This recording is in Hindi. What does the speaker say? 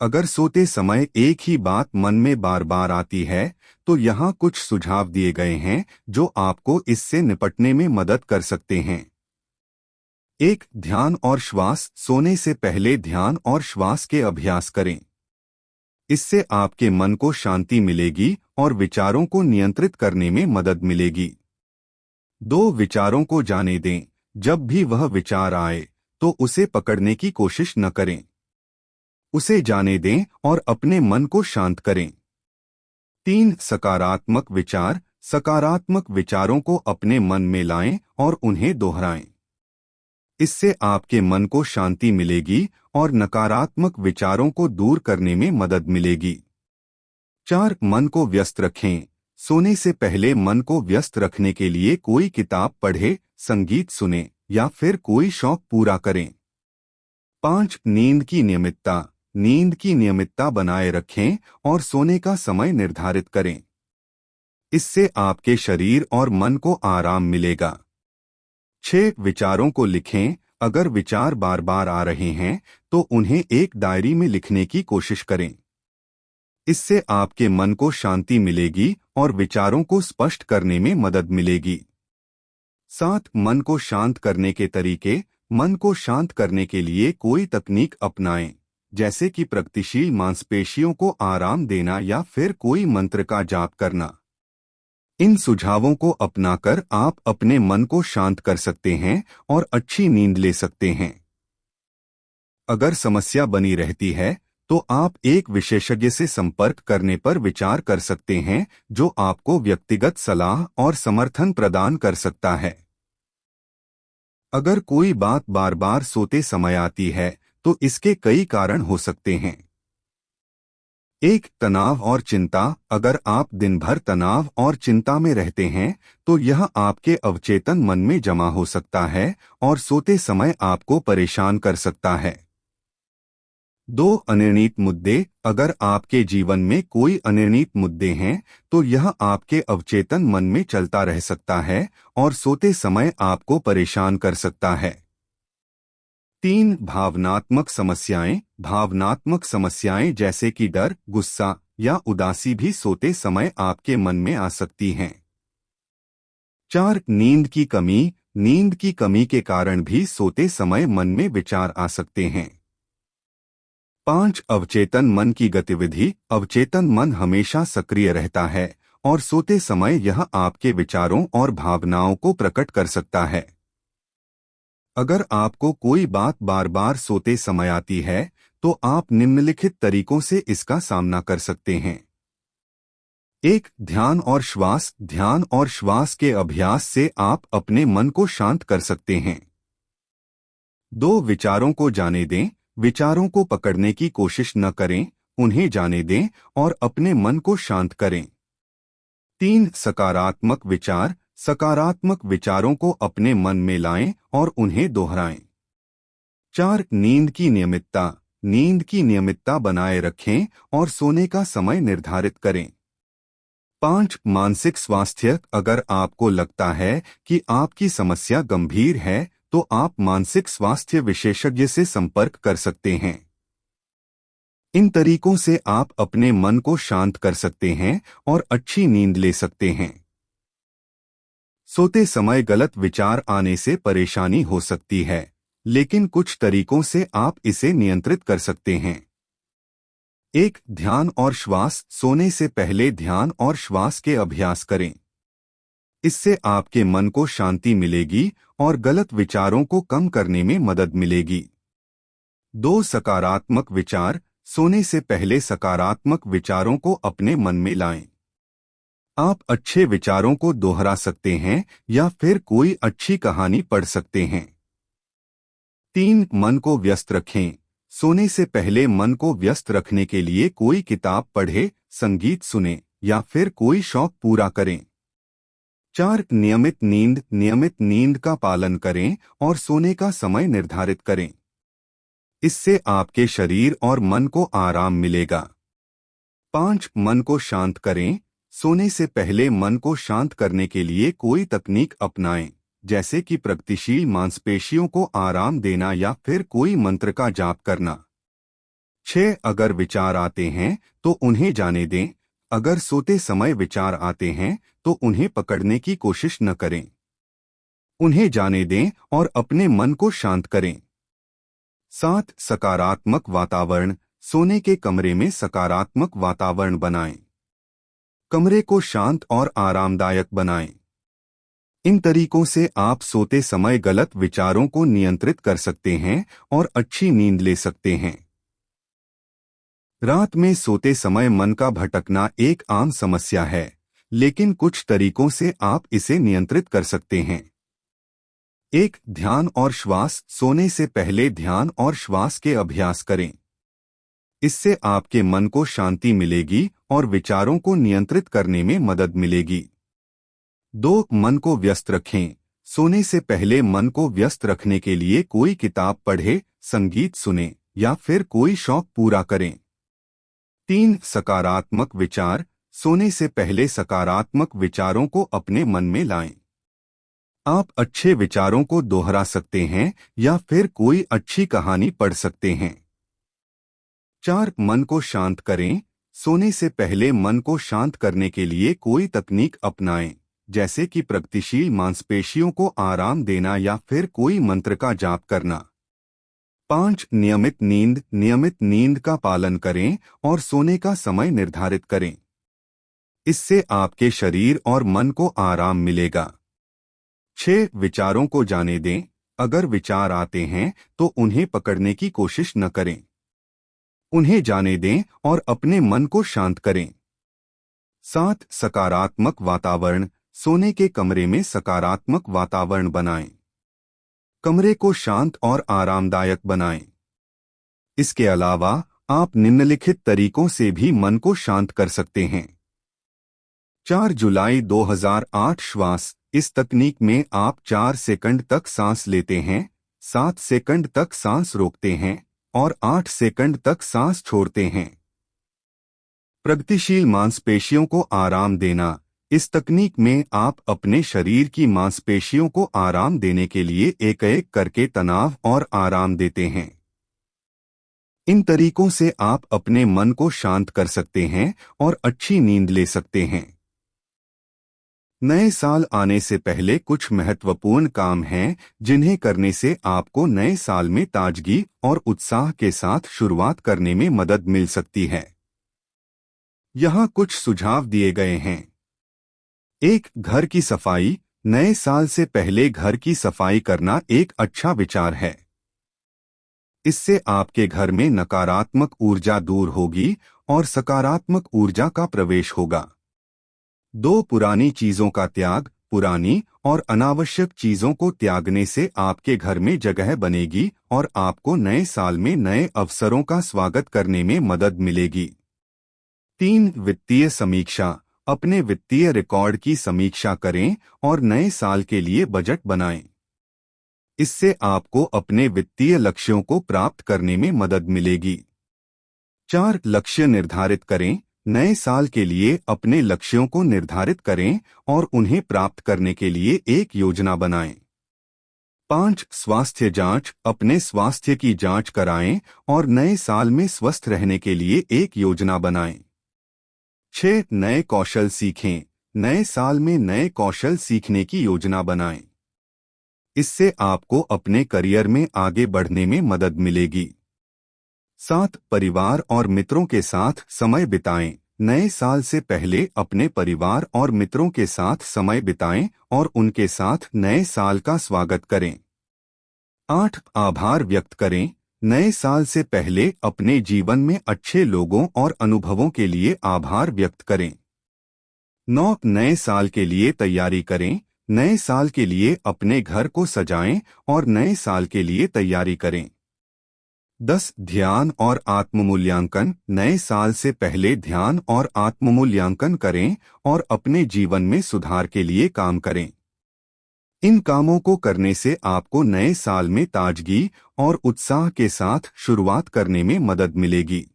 अगर सोते समय एक ही बात मन में बार बार आती है, तो यहाँ कुछ सुझाव दिए गए हैं जो आपको इससे निपटने में मदद कर सकते हैं। एक, ध्यान और श्वास। सोने से पहले ध्यान और श्वास के अभ्यास करें। इससे आपके मन को शांति मिलेगी और विचारों को नियंत्रित करने में मदद मिलेगी। दो, विचारों को जाने दें। जब भी वह विचार आए, तो उसे पकड़ने की कोशिश न करें। उसे जाने दें और अपने मन को शांत करें। तीन, सकारात्मक विचार। सकारात्मक विचारों को अपने मन में लाएं और उन्हें दोहराएं। इससे आपके मन को शांति मिलेगी और नकारात्मक विचारों को दूर करने में मदद मिलेगी। चार, मन को व्यस्त रखें। सोने से पहले मन को व्यस्त रखने के लिए कोई किताब पढ़े, संगीत सुने या फिर कोई शौक पूरा करें। पांच, नींद की नियमितता। नींद की नियमितता बनाए रखें और सोने का समय निर्धारित करें। इससे आपके शरीर और मन को आराम मिलेगा। छह, विचारों को लिखें। अगर विचार बार बार आ रहे हैं, तो उन्हें एक डायरी में लिखने की कोशिश करें। इससे आपके मन को शांति मिलेगी और विचारों को स्पष्ट करने में मदद मिलेगी। सात, मन को शांत करने के तरीके। मन को शांत करने के लिए कोई तकनीक अपनाएं, जैसे कि प्रगतिशील मांसपेशियों को आराम देना या फिर कोई मंत्र का जाप करना। इन सुझावों को अपनाकर आप अपने मन को शांत कर सकते हैं और अच्छी नींद ले सकते हैं। अगर समस्या बनी रहती है, तो आप एक विशेषज्ञ से संपर्क करने पर विचार कर सकते हैं, जो आपको व्यक्तिगत सलाह और समर्थन प्रदान कर सकता है। अगर कोई बात बार बार सोते समय आती है, तो इसके कई कारण हो सकते हैं। एक, तनाव और चिंता। अगर आप दिन भर तनाव और चिंता में रहते हैं, तो यह आपके अवचेतन मन में जमा हो सकता है और सोते समय आपको परेशान कर सकता है। दो, अनिर्णीत मुद्दे। अगर आपके जीवन में कोई अनिर्णीत मुद्दे हैं, तो यह आपके अवचेतन मन में चलता रह सकता है और सोते समय आपको परेशान कर सकता है। तीन, भावनात्मक समस्याएं। भावनात्मक समस्याएं जैसे कि डर, गुस्सा या उदासी भी सोते समय आपके मन में आ सकती हैं। चार, नींद की कमी। नींद की कमी के कारण भी सोते समय मन में विचार आ सकते हैं। पांच, अवचेतन मन की गतिविधि। अवचेतन मन हमेशा सक्रिय रहता है और सोते समय यह आपके विचारों और भावनाओं को प्रकट कर सकता है। अगर आपको कोई बात बार बार सोते समय आती है, तो आप निम्नलिखित तरीकों से इसका सामना कर सकते हैं। एक, ध्यान और श्वास। ध्यान और श्वास के अभ्यास से आप अपने मन को शांत कर सकते हैं। दो, विचारों को जाने दें। विचारों को पकड़ने की कोशिश न करें, उन्हें जाने दें और अपने मन को शांत करें। तीन, सकारात्मक विचार। सकारात्मक विचारों को अपने मन में लाएं और उन्हें दोहराएं। चार, नींद की नियमितता। नींद की नियमितता बनाए रखें और सोने का समय निर्धारित करें। पांच, मानसिक स्वास्थ्य। अगर आपको लगता है कि आपकी समस्या गंभीर है, तो आप मानसिक स्वास्थ्य विशेषज्ञ से संपर्क कर सकते हैं। इन तरीकों से आप अपने मन को शांत कर सकते हैं और अच्छी नींद ले सकते हैं। सोते समय गलत विचार आने से परेशानी हो सकती है, लेकिन कुछ तरीकों से आप इसे नियंत्रित कर सकते हैं। एक, ध्यान और श्वास। सोने से पहले ध्यान और श्वास के अभ्यास करें। इससे आपके मन को शांति मिलेगी और गलत विचारों को कम करने में मदद मिलेगी। दो, सकारात्मक विचार। सोने से पहले सकारात्मक विचारों को अपने मन में लाएं। आप अच्छे विचारों को दोहरा सकते हैं या फिर कोई अच्छी कहानी पढ़ सकते हैं। तीन, मन को व्यस्त रखें। सोने से पहले मन को व्यस्त रखने के लिए कोई किताब पढ़े, संगीत सुने या फिर कोई शौक पूरा करें। चार, नियमित नींद। नियमित नींद का पालन करें और सोने का समय निर्धारित करें। इससे आपके शरीर और मन को आराम मिलेगा। पांच, मन को शांत करें। सोने से पहले मन को शांत करने के लिए कोई तकनीक अपनाएं, जैसे कि प्रगतिशील मांसपेशियों को आराम देना या फिर कोई मंत्र का जाप करना। 6. अगर विचार आते हैं तो उन्हें जाने दें। अगर सोते समय विचार आते हैं तो उन्हें पकड़ने की कोशिश न करें। उन्हें जाने दें और अपने मन को शांत करें। 7. सकारात्मक वातावरण। सोने के कमरे में सकारात्मक वातावरण बनाएं। कमरे को शांत और आरामदायक बनाएं। इन तरीकों से आप सोते समय गलत विचारों को नियंत्रित कर सकते हैं और अच्छी नींद ले सकते हैं। रात में सोते समय मन का भटकना एक आम समस्या है, लेकिन कुछ तरीकों से आप इसे नियंत्रित कर सकते हैं। 1. ध्यान और श्वास। सोने से पहले ध्यान और श्वास के अभ्यास करें। इससे आपके मन को शांति मिलेगी और विचारों को नियंत्रित करने में मदद मिलेगी। 2. मन को व्यस्त रखें। सोने से पहले मन को व्यस्त रखने के लिए कोई किताब पढ़ें, संगीत सुनें या फिर कोई शौक पूरा करें। 3. सकारात्मक विचार। सोने से पहले सकारात्मक विचारों को अपने मन में लाएं। आप अच्छे विचारों को दोहरा सकते हैं या फिर कोई अच्छी कहानी पढ़ सकते हैं। 4. मन को शांत करें। सोने से पहले मन को शांत करने के लिए कोई तकनीक अपनाएं, जैसे कि प्रगतिशील मांसपेशियों को आराम देना या फिर कोई मंत्र का जाप करना। 5. नियमित नींद। नियमित नींद का पालन करें और सोने का समय निर्धारित करें। इससे आपके शरीर और मन को आराम मिलेगा। 6. विचारों को जाने दें। अगर विचार आते हैं तो उन्हें पकड़ने की कोशिश न करें। उन्हें जाने दें और अपने मन को शांत करें। 7. सकारात्मक वातावरण। सोने के कमरे में सकारात्मक वातावरण बनाएं। कमरे को शांत और आरामदायक बनाएं। इसके अलावा आप निम्नलिखित तरीकों से भी मन को शांत कर सकते हैं। 4 जुलाई 2008 श्वास। इस तकनीक में आप 4 सेकंड तक सांस लेते हैं, 7 सेकंड तक सांस रोकते हैं और 8 सेकंड तक सांस छोड़ते हैं। प्रगतिशील मांसपेशियों को आराम देना। इस तकनीक में आप अपने शरीर की मांसपेशियों को आराम देने के लिए एक-एक करके तनाव और आराम देते हैं। इन तरीकों से आप अपने मन को शांत कर सकते हैं और अच्छी नींद ले सकते हैं। नए साल आने से पहले कुछ महत्वपूर्ण काम हैं जिन्हें करने से आपको नए साल में ताजगी और उत्साह के साथ शुरुआत करने में मदद मिल सकती है। यहाँ कुछ सुझाव दिए गए हैं। 1. घर की सफाई। नए साल से पहले घर की सफाई करना एक अच्छा विचार है। इससे आपके घर में नकारात्मक ऊर्जा दूर होगी और सकारात्मक ऊर्जा का प्रवेश होगा। 2. पुरानी चीजों का त्याग। पुरानी और अनावश्यक चीजों को त्यागने से आपके घर में जगह बनेगी और आपको नए साल में नए अवसरों का स्वागत करने में मदद मिलेगी। 3. वित्तीय समीक्षा। अपने वित्तीय रिकॉर्ड की समीक्षा करें और नए साल के लिए बजट बनाएं। इससे आपको अपने वित्तीय लक्ष्यों को प्राप्त करने में मदद मिलेगी। 4. लक्ष्य निर्धारित करें। नए साल के लिए अपने लक्ष्यों को निर्धारित करें और उन्हें प्राप्त करने के लिए एक योजना बनाएं। 5. स्वास्थ्य जांच। अपने स्वास्थ्य की जांच कराएं और नए साल में स्वस्थ रहने के लिए एक योजना बनाएं। 6. नए कौशल सीखें। नए साल में नए कौशल सीखने की योजना बनाएं। इससे आपको अपने करियर में आगे बढ़ने में मदद मिलेगी। 7. परिवार और मित्रों के साथ समय बिताएं। नए साल से पहले अपने परिवार और मित्रों के साथ समय बिताएं और उनके साथ नए साल का स्वागत करें। 8. आभार व्यक्त करें। नए साल से पहले अपने जीवन में अच्छे लोगों और अनुभवों के लिए आभार व्यक्त करें। 9. नए साल के लिए तैयारी करें। नए साल के लिए अपने घर को सजाएं और नए साल के लिए तैयारी करें। 10. ध्यान और आत्ममूल्यांकन। नए साल से पहले ध्यान और आत्ममूल्यांकन करें और अपने जीवन में सुधार के लिए काम करें। इन कामों को करने से आपको नए साल में ताजगी और उत्साह के साथ शुरुआत करने में मदद मिलेगी।